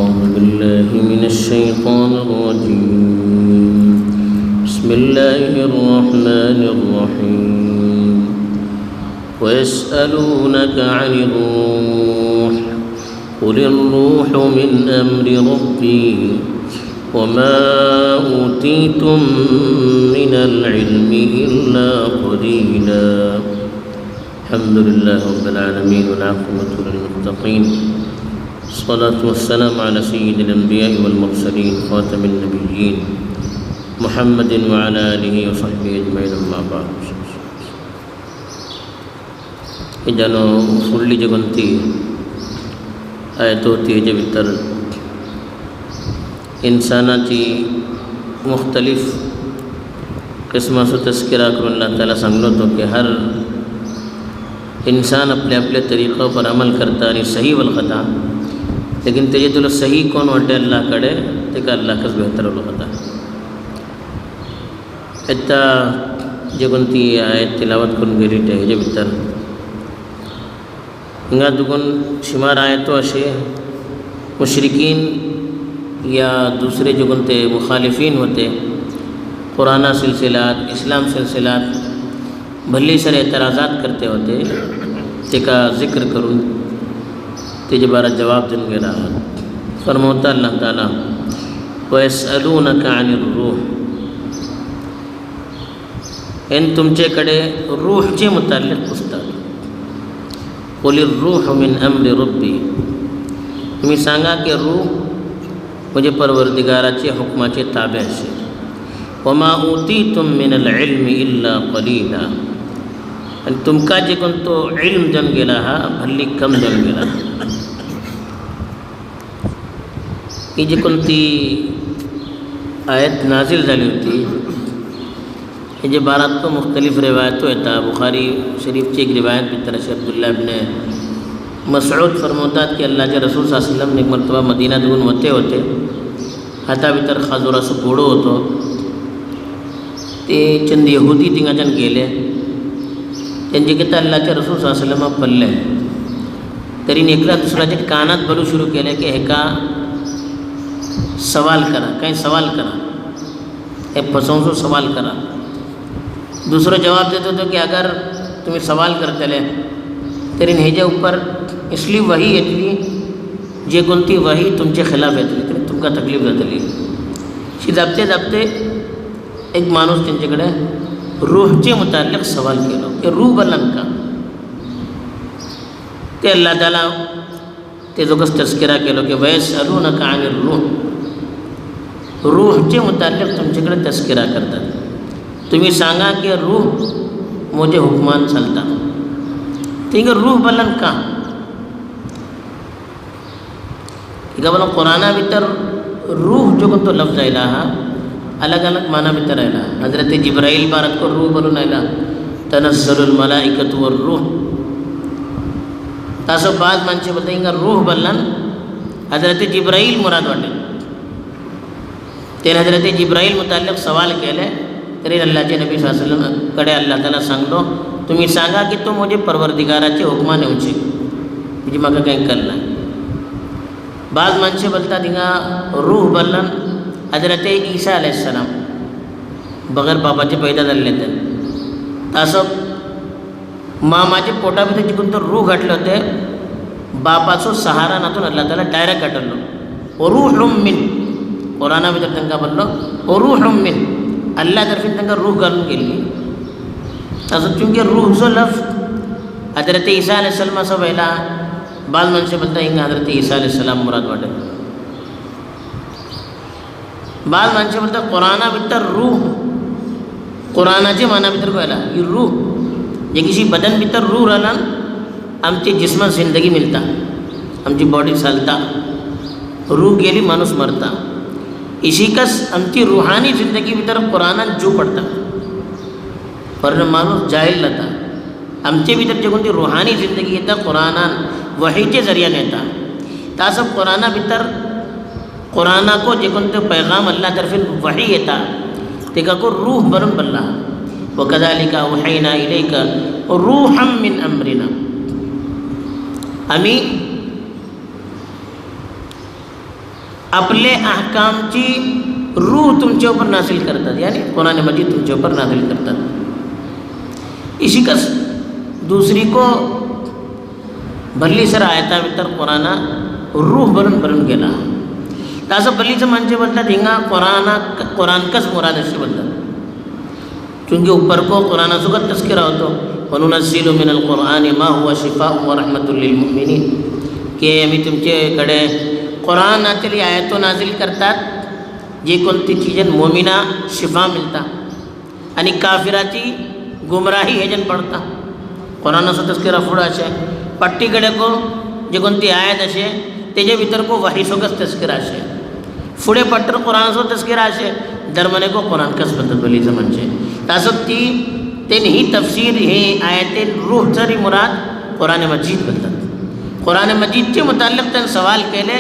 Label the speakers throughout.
Speaker 1: أعوذ بالله من الشيطان الرجيم بسم الله الرحمن الرحيم ويسألونك عن الروح قل الروح من أمر ربي وما أوتيتم من العلم إلا قليلا الحمد لله رب العالمين والعاقبة للمتقين الصلاة والسلام على سيد الأنبياء والمرسلين خاتم النبيين محمد وعلى آله وصحبه أجمعين أما بعد إجانو فلي جگنتی آیتو تیجے بتر انساناتی مختلف قسمہ سے تذکرہ کر اللہ تعالیٰ سنگلو تو کہ ہر انسان اپنے اپنے طریقوں پر عمل کرتا ہے صحیح والخطا لیکن تیجے تو صحیح کون وٹے اللہ کڑے تیکا اللہ کس بہتر والخطا اتا جگنتی آیت تلاوت کن گیری تیجے بتر انگا دکن شمار آیتو اشے مشرکین یا دوسرے جگنتے مخالفین ہوتے قرآن سلسلات اسلام سلسلات بھلی سر اعتراضات کرتے ہوتے تیکا ذکر کروں تیجے بارہ جواب دن گے رہا فرموتا اللہ تعالیٰ وَيَسْأَلُونَكَ عَنِ الروح ان تم چے کڑے روح چے متعلق استاد قُلِ الروح من امر ربی تمہیں سانگا کہ روح مجھے پروردگارہ چے حکمہ چے تابع سے وما اوتیتم من العلم الا قلیلا تم کا جے کن تو علم جن گلا ہا بھلی کم جن گلا یہ جے کن تی آیت نازل جالی ہوتی یہ جے بارات کو مختلف روایتوں ہے بخاری شریف چیک روایت بھی طرح سے عبداللہ ابن مسعود فرموتا کہ اللہ کے رسول صلی اللہ علیہ وسلم نے ایک مرتبہ مدینہ دون ہوتے حتا بھی تر خازورہ سے بوڑو ہوتو تے چند یہودی تنگا جن گیلے جن جے کہتا اللہ کے رسول صلی اللہ علیہ وسلم پلے ترین اکلا دوسرا جے کانت بلو شروع کیلے کہ ایکا سوال کرا کہیں سوال کرا ایک پسوں سے سوال کرا دوسرا جواب دیتے تو کہ اگر تمہیں سوال کرتے لے تیرین ہیجا اوپر اس لیے وہی اتلی جے گنتی وہی تم چے خلاف اتلی تم کا تکلیف اتلی شی دبتے ایک مانوس تین چکڑے روح چے متعلق سوال کیا لو کہ روح بلن کا تے اللہ تعالیٰ تے زکس تذکرہ کیا لو کہ وَيَسْأَلُونَكَ عَنِ الروح روح چے متعلق تم چکڑے تذکرہ کرتا تمہیں سانگا کہ روح مجھے حکمان چلتا تینگا روح بلن کا کہ بلن قرآنہ بتر روح جو کن تو لفظ الہا الگ الگ معنی بتر الہا حضرت جبرائیل بارک کو روح بلن الہا تنزل الملائکت والروح تاسو بعد منچے بتائیں گا روح بلن حضرت جبرائیل مراد وٹے تین حضرت جبرائیل متعلق سوال کہلے تیرے اللہ کے نبی صلی اللہ علیہ وسلم کڑے اللہ تعالیٰ سنگ لو تمہیں سانگا کہ تو مجھے پروردگارہ چے حکمانے اونچے مجھے مکہ کہیں کرنا بعض منچے بلتا دنگا روح بلن حضرت عیسیٰ علیہ السلام بغیر بابا چے پیدا دل لیتے تاسب ماما چے پوٹا بھی تھے جکن تو روح گھٹ لیتے باپا سو سہارا نہ تو اللہ تعالیٰ ڈائریکٹ گھٹ لو روح من قرآنہ بھی تر تنگا بل لو روح من اللہ طرف تنگا روح گرن کے لیے تاسب چونکہ روح سو لفظ حضرت عیسیٰ علیہ السلام سو بہلا بعض من سے بلتا ہے حضرت عیسیٰ علیہ السلام مراد وٹے بعض من سے بلتا قرآنہ بتر روح قرآنہ جے معنی بتر کو اعلیٰ یہ روح یہ کسی بدن بتر روح رہنا ہم چی جسم زندگی ملتا ہم چی باڈی سالتا روح گیلی مانوس مرتا اسی کس ہم چی روحانی زندگی بتر قرآنہ جو پڑتا ورنہ مانوس جاہل لتا ہم چی بتر جگن دی روحانی زندگی تا قرآنہ وحی کے ذریعہ نیتا تاسب قرآنہ بتر قرآنہ کو جگن تے پیغام اللہ طرف وحی تا تیکا کو روح برن بلّہ وَكَذَلِكَ أَوْحَيْنَا إِلَيْكَ رُوحًا مِّنْ أَمْرِنَا ہمیں आपले अहकामची रूह तुमच्या ऊपर नाजिल करतात, यानी कुरान मजीद तुमच्या ऊपर नाजिल करतात. इसी कस दूसरी को भल्ली सर आयता भितर कुराना रूह भरून गेला. असं भल्लीचं म्हणजे बोलतात हिंगा कुरानकच मुराद असे बोलतात. चूंकि ऊपर को कुराना सुगत तस्किरा होतो वनुनज़्ज़िलु मिनल कुरानी मा हुवा शिफाउन व रहमतुल लिल मुमिनीन, की आम्ही तुमच्याकडे कुरानातली आयतो नाजिल करतात जी कोणती चीजन मोमिना शिफा मिळता आणि काफिराची गुमराही हेजन पडता. कुरानाचो तस्किरा फुडं अशे पट्टीकडे को जे कोणती आयत अशे तेजे भितर को वही सोगत तस्किरा अशे फुडें पट्टर कुरानाचो तस्किरा अशे दरमने को कुरानकच म्हणतात भलीचं म्हणजे. तासत ती तेन ही तफसीर हे आयतेन रूह जरी मुराद कुरान मजीद बोलतात. कुरान मजीदचे मुताल्लिक त्यांनी सवाल केले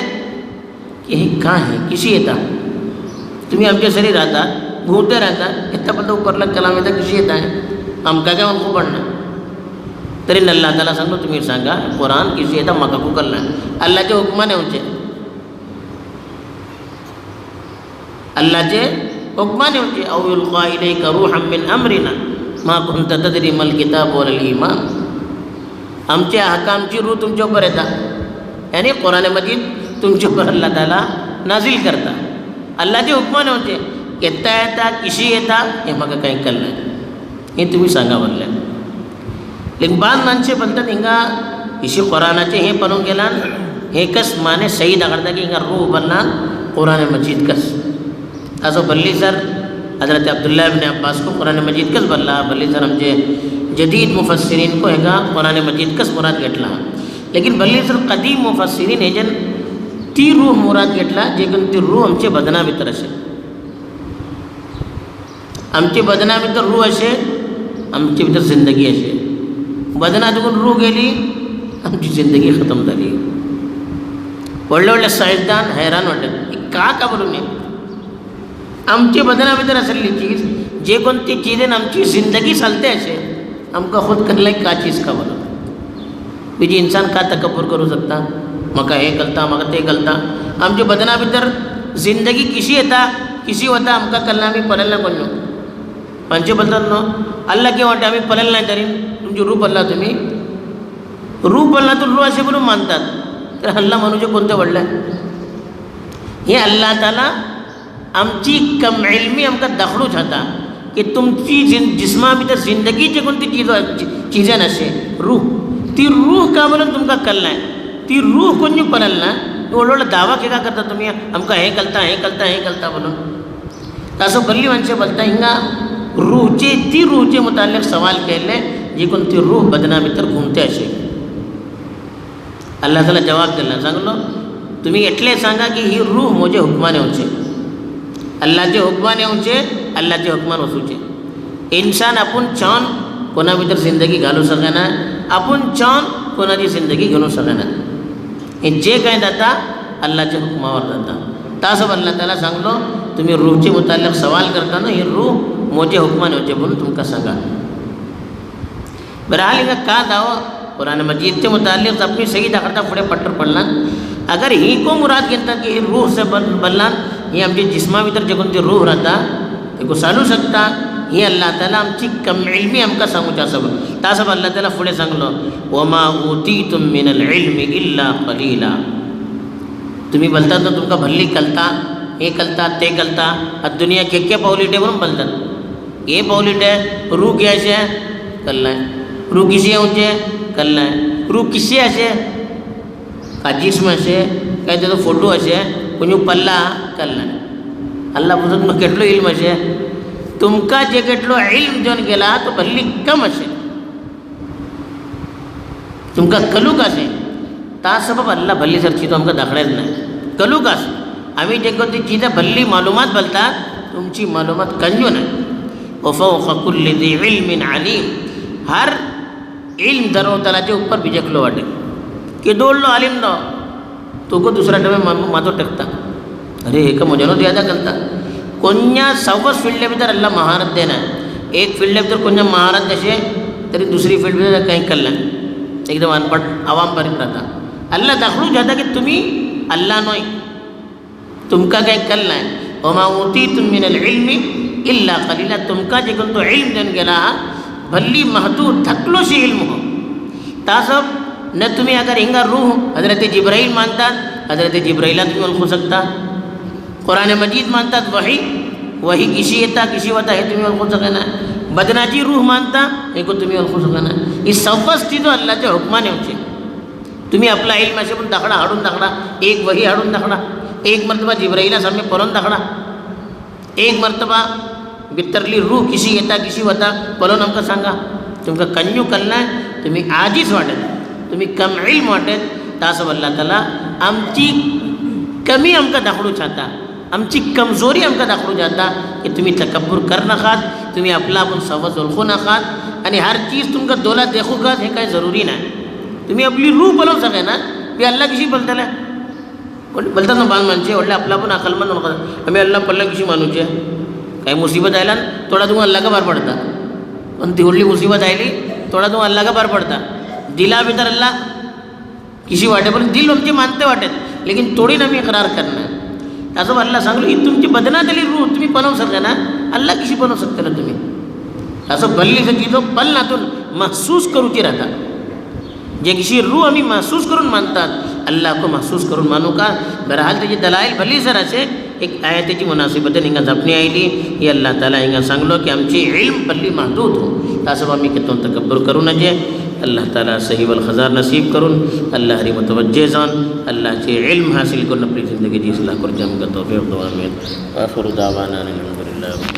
Speaker 1: की हे काय आहे, किशी येता, तुम्ही आमच्या सरी राहतात भूते राहतात इतल्यापर्यंत उपरला कलाम येता कशी येत आहे, आमका काय म्हणू पडणार. तरी अल्लाह ताला सांगतो तुम्ही सांगा कुरान किसी येता म्हाका को कल्ला अल्लाहचे हुकमाने येवचे, अल्लाहचे हुकमाने येवचे. औ युल्का इलैका रूहन मिन अमरिना मा कुंत तदरी मल किताब वल ईमान. आमचे अहकामची रूह तुमच्या ऊपर येता, यानी कुरान मजीद तुमच्या ऊपर अल्लाह ताला नाजिल करता. अल्लाहचे हुकमाने येवचे, येता येता किशी येता हे म्हाका काही कळना, हे तुम्ही सांगा म्हणले. लेकिन बाद माणसे बोलतात हिंगा इशी कुरानाचे हे पळून गेलान हे कस माने सही दाखवता की हिंगा रूह बनलान कुरान मजीद कस. असं भल्ली सर हजरत अब्दुल्ला इब्न अब्बास को कुरान मजीद कस बनला, भल्ली सर आमचे जदीद मुफस्सिरीन को हेगा कुरान मजीद कस मुराद घेतला. लेकिन भल्ली सर कदीम मुफस्सिरीन हेजन ती रूह मुराद घेतला जे कोण ती रूह आमचे बदना भितर असे, आमचे बदना भितर रूह असे, आमचे भितर जिंदगी असे. बदना दुखून रूह गेली आमची जिंदगी खतम झाली. व्हडले व्हडले सायन्सदान हैरान वाटत का बोलून आमचे बदना भितर असली चीज जे कोणती चीजेन आमची जिंदगी चालते असे आमकां खुद कल्लाय का चीज का बोलून. बीजी इंसान का तकब्बुर करू शकता, म्हाका हे कळता म्हाका ते कळता. आमच्या बदना भितर जिंदगी किशी येता किशी वता आमकां कळना, आमी पळयलें ना कोण. हांचे बोलतात न्हू अल्लाह किंवा वाटते आमी पळयलें नाही तरी तुमची रूह पडला, तुम्ही रूह पडला तर रूह असे म्हणून मानतात. तर अल्लाह म्हणूचे कोणते व्हडले हे अल्लाह ताला आमची कम इल्मी आमकां दाखवूच जाता की तुमची जिस्मा भितर जिंदगीचे कोणती चीजन असे रूह, ती रूह का म्हणून तुमकां कळनाय. ती रूह कोणी पळयल ना व्हडलो दावा केका करता तुम्ही आमकां हे कळता हे कळता हे कळता म्हणून. असं भल्ली माणसे बोलता हिंगा रूहचे ती रूहचे मुताल्लिक सवाल केले जी कोण ती रूह बदना भितर घुमते असे. अल्लाह ताला जवाब दिला सांगलो तुम्ही एटले सांगा की ही रूह म्हजे हुकमान येवचे, अल्लाहचे हुकमान येवचे, अल्लाहचे हुकमान वचूचे. इन्सान आपूण चावन कोणा भितर जिंदगी घालू शकना, आपूण चावन कोणाची जिंदगी घेवूं शकना. हे जे कांय जाता अल्लाहच्या हुकमावर जाता. तासो अल्लाह ताला सांगलो तुम्ही रूहचे मुताल्लिक सवाल करताना ही रूह मोठे हुकमान येवचे म्हणून तुमकां सांगा. बहरहाल हिंगा का दावो कुरान मजीदचे मुताल्लिक अपनी सही दाखवता फुडें पट्टर पडलां. अगर ही को मुराद घेता की रूह से बनलान ही आमची जिस्मा भितर जे कोणती रूह राहता ते को चालू शकता, ही अल्लाह ताला आमची कम इल्मी आमकां सांगूचे आसा. तासो अल्लाह ताला फुडें सांगलो वमा उतीतुम मिनल इल्मी इल्ला कलीला. तुम्ही बोलतात ना तुमकां भल्ली कळता हे कळता ते कळता, आज दुनिया के पावलीटे म्हणून बोलतात. हे पावलीटे रूह के अशे कळनाय, रूह किशी येवचे कळनाय, रूह किशी अशे का जिस्म अशे काय तेजो फोटो अशे कोणी पडला कळनाय. अल्लाह पुजत मग केटलो इल्म अशे तुमकां जे केटलो इल्म जेवन गेला तो भल्ली कम अशे तुमकां कलूक अशें. ता सबब अल्लाह भल्ली सर चितो आमकां दाखयत नाही कलूक अशें. आमी जे कोणती चिजां भल्ली मालुमात बोलतात तुमची मालुमात कंजू नाही. वफौक़ कुल्लि ज़ी इल्मिन अलीम. हर इल्म दरोतलाचे ऊपर बिजकलो वाटे की दोडलो आलिम दो तो को दुसरा डबे मातो टेकता अरे हे का म्हज्यानूच यादा कळटा. कोणा सवस फिल्डे भितर अल्लाह महारत देना. एक फिल्डे भितर कोणा महारत अशें तरी दुसरी फिल्ड भितर कांय कळना, एकदम अनपड आवाम पर्यंत जाता. अल्लाह दाखवूंक जाता की तुमी अल्लाह न्हय, तुमका काही कल नाही. वमा उतीतुम मिनल इल्मी इल्ला कलीला. तुमका जे कोण तो इल्म देऊन गेला भली महदूद थकलो से इल्म हो. तासब न तुम्ही अगर हिंगा रूह हजरत जिब्राइल मानतात, हजरत जिब्राइला तुम्ही ओळखू शकता. कुरान मजीद मानतात वही किसी येता किसी होता हे तुम्ही ओळखू शकना. बदनाची रूह मानता हे को तुम्ही ओळखू शकना. ही सव्वा स्थिती अल्लाच्या हुकमाने होते. तुम्ही आपला इल्म असे पण दाखडा हाडून दाखडा, एक वही हाडून दाखडा, एक मरतबा जिब्राइला सामने पळून दाखडा, एक मरतबा भितरली रूह किसी येता किसी होता पळून आमका सांगा. तुमका कंजू कल्लाय, तुम्ही आजीच वाटत, तुम्ही कम इल्म वाटत. तासब अल्लाह ताला आमची कमी आमका दाखडू चाहता, आमची कमजोरी आमका दाखवू जाता की तुम्ही तकब्बुर कर नकात, तुम्ही आपला आपण सवज ओळखू नकात आणि हर चीज तुमका डोला देखू का हे काही जरुरी नाही. तुम्ही आपली रूह बोलवू सके ना. मी अल्लाह किशी बोलताले बोलतात ना बांग माणसे वाटले आपला पण अकलमंद नका आम्ही अल्लाह पल्ला किशी मानूचे. काही मुसीबत आयला थोडा तुम्ही अल्लाह का बार पडता, पण ती व्हडली मुसीबत आयली थोडा तुम्ही अल्लाह का बार पडता. दिला भितर अल्लाह किशी वाटे पण दिल आमचे मानते वाटेत, लेकिन थोडी ना मी इकरार करणार. असं अल्लाह सांगलो ही तुमची बदनात आली रूह तुम्ही बनवू शकता ना, अल्लाह किशी बनवू शकता ना तुम्ही. असं भल्ली चीजो पल नातून महसूस करूची राहता. जे किसी रूह आम्ही महसूस करून मानतात अल्लाह को महसूस करून मानू का. बहरहाल त्याची दलाईल भली सर असे एक आयतीची मुनासिबतन हिंगा जपणी आयली. ही अल्लाह ताला हिंगा सांगलो की आमची इल्म भल्ली महदूद हो. असं आम्ही कितों तकब्बुर करू नजे. अल्लाह ताला सही वल खजार नसीब करून अल्लाह हरी मुतवज्जे जान अल्लाह चे इल्म हासिल करून अपनी ज़िंदगी जी इस्लाह कर जम का तौफीक दुआ में आखिर दावाना अल्हम्दुलिल्लाह.